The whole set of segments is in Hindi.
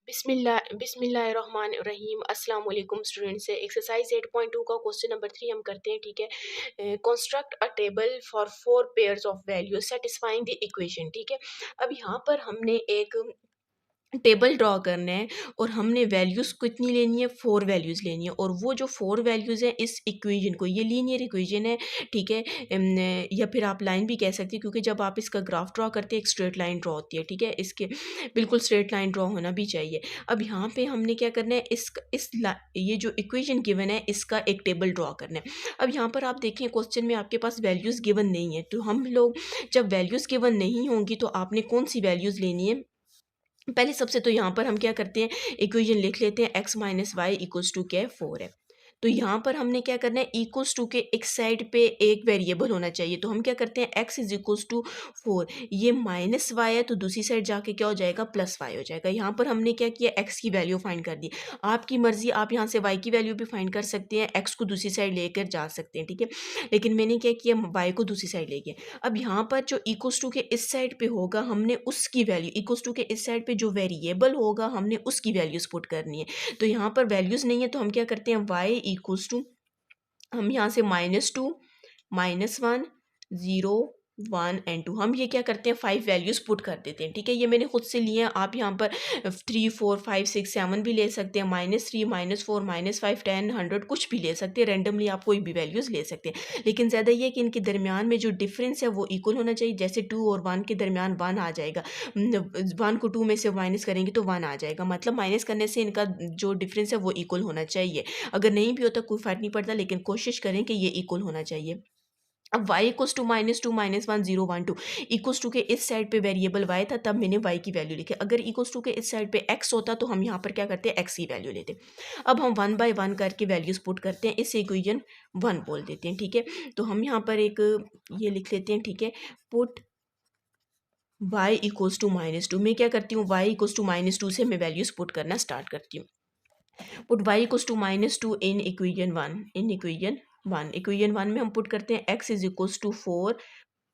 बिस्मिल्लाहिर्रहमानिर्रहीम अस्सलाम वालेकुम स्टूडेंट्स। से एक्सरसाइज 8.2 का क्वेश्चन नंबर 3 हम करते हैं। ठीक है, construct a table for 4 pairs of value satisfying the equation. ठीक है, अब यहाँ पर हमने एक टेबल ड्रॉ करना है और हमने वैल्यूज़ कितनी लेनी है, 4 वैल्यूज़ लेनी है। और वो जो 4 वैल्यूज़ हैं इस इक्वेशन को, ये लीनियर इक्वेशन है। ठीक है, या फिर आप लाइन भी कह सकते हैं, क्योंकि जब आप इसका ग्राफ ड्रॉ करते हैं एक स्ट्रेट लाइन ड्रॉ होती है। ठीक है, इसके बिल्कुल स्ट्रेट लाइन ड्रॉ होना भी चाहिए। अब यहाँ पे हमने क्या करना है, ये जो इक्वेशन गिवन है इसका एक टेबल ड्रॉ करना है। अब यहाँ पर आप देखें क्वेश्चन में आपके पास वैल्यूज़ गिवन नहीं है, तो हम लोग जब वैल्यूज़ गिवन नहीं होंगी तो आपने कौन सी वैल्यूज़ लेनी है। पहले सबसे तो यहाँ पर हम क्या करते हैं, इक्वेशन लिख लेते हैं x minus y equals to क्या है, 4 है। तो यहाँ पर हमने क्या करना है, इक्वल्स टू के एक साइड पे एक वेरिएबल होना चाहिए। तो हम क्या करते हैं, x इज इक्वल्स टू 4, ये माइनस वाई है तो दूसरी साइड जाके क्या हो जाएगा, प्लस वाई हो जाएगा। यहाँ पर हमने क्या किया, x की वैल्यू फाइंड कर दी। आपकी मर्जी, आप यहाँ से y की वैल्यू भी फाइंड कर सकते हैं, x को दूसरी साइड लेकर जा सकते हैं। ठीक है, लेकिन मैंने क्या किया, y को दूसरी साइड ले गया। अब यहाँ पर जो इक्वल्स टू के इस साइड पे होगा हमने उसकी वैल्यू, इक्वल्स टू के इस साइड पे जो वेरिएबल होगा हमने उसकी वैल्यूज पुट करनी है। तो यहाँ पर वैल्यूज नहीं है तो हम क्या करते हैं, y इक्वल्स टू, हम यहाँ से -2 -1 0 1 एंड 2, हम ये क्या करते हैं 5 वैल्यूज़ पुट कर देते हैं। ठीक है, ये मैंने खुद से लिए हैं। आप यहाँ पर 3 4 5 6 7 भी ले सकते हैं, -3 -4 -5 10 100 कुछ भी ले सकते हैं। रैंडमली आप कोई भी वैल्यूज़ ले सकते हैं, लेकिन ज़्यादा ये है कि इनके दरमियान में जो डिफरेंस है वो इक्वल होना चाहिए। जैसे 2 और 1 के दरमियान 1 आ जाएगा, 1 को 2 में से माइनस करेंगे तो 1 आ जाएगा, मतलब माइनस करने से इनका जो डिफरेंस है वो इक्वल होना चाहिए। अगर नहीं भी होता कोई फ़र्क नहीं पड़ता, लेकिन कोशिश करें कि ये इक्वल होना चाहिए। अब y equals to -2 -1 0 1 2, equals to के इस साइड पे वेरिएबल y था तब मैंने y की वैल्यू लिखी। अगर इक्वल्स टू के इस साइड पे x होता तो हम यहाँ पर क्या करते हैं, x की वैल्यू लेते। अब हम 1 बाय 1 करके वैल्यूज पुट करते हैं, इस इक्वेशन 1 बोल देते हैं। ठीक है, तो हम यहाँ पर एक ये लिख लेते हैं। ठीक है, पुट y इक्वल्स टू -2, मैं क्या करती हूँ, y इक्वल्स टू -2 से मैं वैल्यूज पुट करना स्टार्ट करती हूँ। Put y equals to -2 in equation 1, equation 1 में हम पुट करते हैं x is equals to 4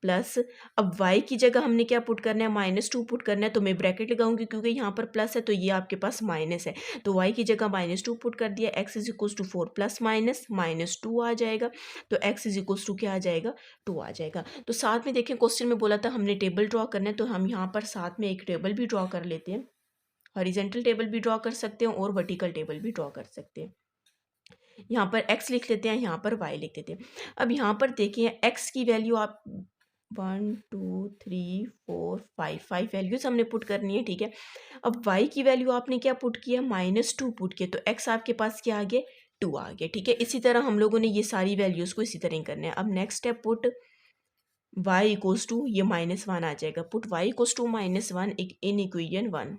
plus, अब y की जगह हमने क्या पुट करना है, -2 पुट करना है। तो मैं ब्रैकेट लगाऊंगी क्योंकि यहाँ पर प्लस है तो ये आपके पास माइनस है। तो y की जगह -2 पुट कर दिया, x is equals to 4 plus minus -2 आ जाएगा। तो x इज इक्वल्स टू क्या आ जाएगा, 2 आ जाएगा। तो साथ में देखें क्वेश्चन में बोला था हमने टेबल ड्रॉ करना है, तो हम यहाँ पर साथ में एक टेबल भी ड्रॉ कर लेते हैं। हॉरिजेंटल टेबल भी ड्रॉ कर सकते हैं और वर्टिकल टेबल भी ड्रॉ कर सकते हैं। यहाँ पर x लिख लेते हैं, यहाँ पर y लिख देते हैं। अब यहाँ पर देखिए x की वैल्यू आप 1 2 3 4 5 वैल्यूज हमने पुट करनी है। ठीक है, अब y की वैल्यू आपने क्या पुट किया, -2 पुट किया, तो x आपके पास क्या आ गया, 2 आ गया। ठीक है, इसी तरह हम लोगों ने ये सारी वैल्यूज को इसी तरह ही करना है। अब next step, put y equals to, ये -1 आ जाएगा, put y equals to -1 in equation 1।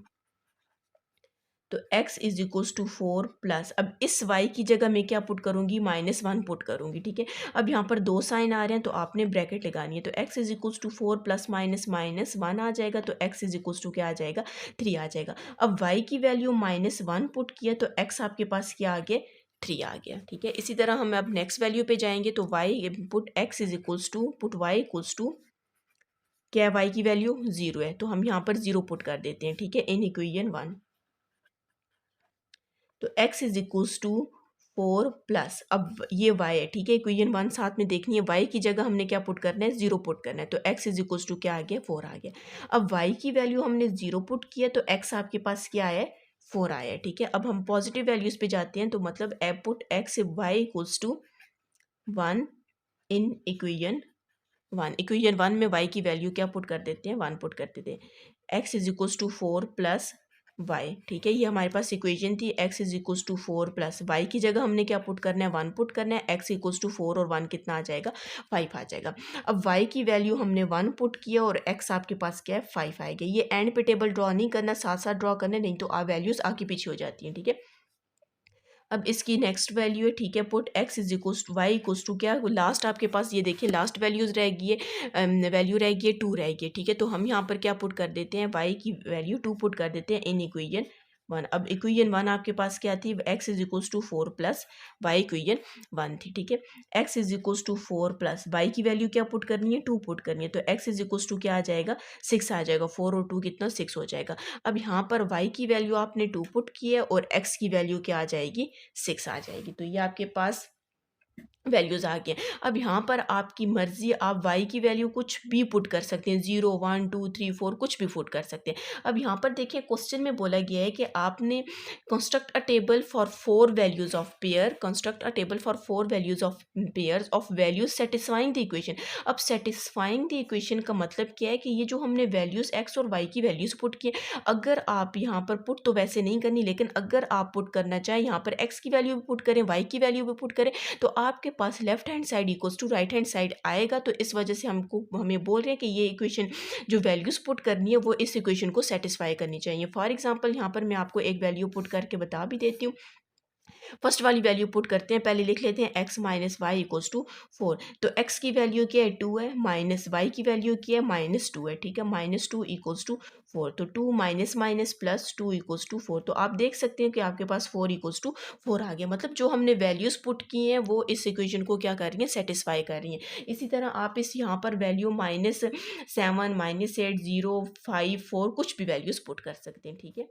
तो x is equals to 4 plus, अब इस y की जगह मैं क्या पुट करूंगी, -1 पुट करूंगी। ठीक है, अब यहाँ पर 2 साइन आ रहे हैं तो आपने ब्रैकेट लगानी है। तो x is equals to 4 plus -1 आ जाएगा, तो x इज इक्वल्स टू क्या आ जाएगा, 3 आ जाएगा। अब y की वैल्यू -1 पुट किया तो x आपके पास क्या आ गया, 3 आ गया। ठीक है, इसी तरह हम अब नेक्स्ट वैल्यू पे जाएंगे। तो y put x is equals to, put y equals to क्या है, y की वैल्यू 0 है तो हम यहाँ पर 0 पुट कर देते हैं। ठीक है, इन इक्वेशन 1। तो x is equals to 4 plus, अब ये y है। ठीक है, इक्वेशन 1 साथ में देखनी है, y की जगह हमने क्या पुट करना है, 0 पुट करना है। तो x इज इक्वल्स टू क्या आ गया, 4 आ गया। अब y की वैल्यू हमने 0 पुट किया तो x आपके पास क्या है, 4 आया है। ठीक है, अब हम पॉजिटिव वैल्यूज पे जाते हैं, तो मतलब put x y equals to 1 in equation 1। Equation 1 में y की वैल्यू क्या पुट कर देते हैं, 1 पुट कर देते हैं। x is equals to 4 plus y। ठीक है, ये हमारे पास इक्वेशन थी, x is equals to 4 plus y की जगह हमने क्या पुट करना है, 1 पुट करना है। x इक्वल्स टू 4 और 1 कितना आ जाएगा, 5 आ जाएगा। अब y की वैल्यू हमने 1 पुट किया और x आपके पास क्या है, 5 आएगा। ये एंड पे टेबल ड्रॉ नहीं करना, साथ साथ ड्रॉ करना, नहीं तो वैल्यूज आगे पीछे हो जाती हैं। ठीक है, अब इसकी नेक्स्ट वैल्यू है। ठीक है, put x is equals to y equals to क्या, लास्ट आपके पास ये देखिए लास्ट वैल्यूज रहेगी है, वैल्यू रहेगी 2 रहेगी। ठीक है, तो हम यहाँ पर क्या पुट कर देते हैं, y की वैल्यू 2 पुट कर देते हैं इन इक्वेशन 1। अब इक्वेशन 1 आपके पास क्या थी, x is equals to 4 plus y, equation 1 थी, ठीक है। x is equals to 4 plus y की वैल्यू क्या पुट करनी है, 2 पुट करनी है, तो x इज इक्वल्स टू क्या आ जाएगा, 6 आ जाएगा, 4 और 2 कितना, 6 हो जाएगा। अब यहाँ पर y की वैल्यू आपने 2 पुट की है और x की वैल्यू क्या आ जाएगी, 6 आ जाएगी। तो ये आपके पास वैल्यूज़ आ गए। अब यहाँ पर आपकी मर्ज़ी, आप y की वैल्यू कुछ भी पुट कर सकते हैं, 0 1 2 3 4 कुछ भी पुट कर सकते हैं। अब यहाँ पर देखिए क्वेश्चन में बोला गया है कि आपने construct a table for 4 values of pair, construct a table for 4 values of pairs of values satisfying the equation. अब सेटिस्फाइंग द इक्वेशन का मतलब क्या है कि ये जो हमने वैल्यूज़ x और y की वैल्यूज़ पुट किए, अगर आप यहाँ पर पुट तो वैसे नहीं करनी, लेकिन अगर आप पुट करना चाहें, यहाँ पर x की वैल्यू भी पुट करें, y की वैल्यू भी पुट करें, तो आपके पास left hand side equals to right hand side आएगा। तो इस वजह से हमें बोल रहे हैं कि ये इक्वेशन जो वैल्यूज पुट करनी है वो इस इक्वेशन को सेटिस्फाई करनी चाहिए। फॉर एग्जांपल यहाँ पर मैं आपको एक वैल्यू पुट करके बता भी देती हूँ। फर्स्ट वाली वैल्यू पुट करते हैं, पहले लिख लेते हैं x minus y equals to 4। तो x की वैल्यू क्या है, 2 है, माइनस वाई की वैल्यू क्या है, -2 है, ठीक है। -2 इक्वल्स टू 4, तो 2 minus minus plus 2 equals to 4। तो आप देख सकते हैं कि आपके पास 4 इक्वल्स टू 4 आ गया। मतलब जो हमने वैल्यूज़ पुट की हैं वो इस इक्वेशन को क्या कर रही हैं, सेटिस्फाई कर रही हैं। इसी तरह आप इस यहाँ पर वैल्यू -7 -8 0 5 4 कुछ भी वैल्यूज़ पुट कर सकते हैं, ठीक है।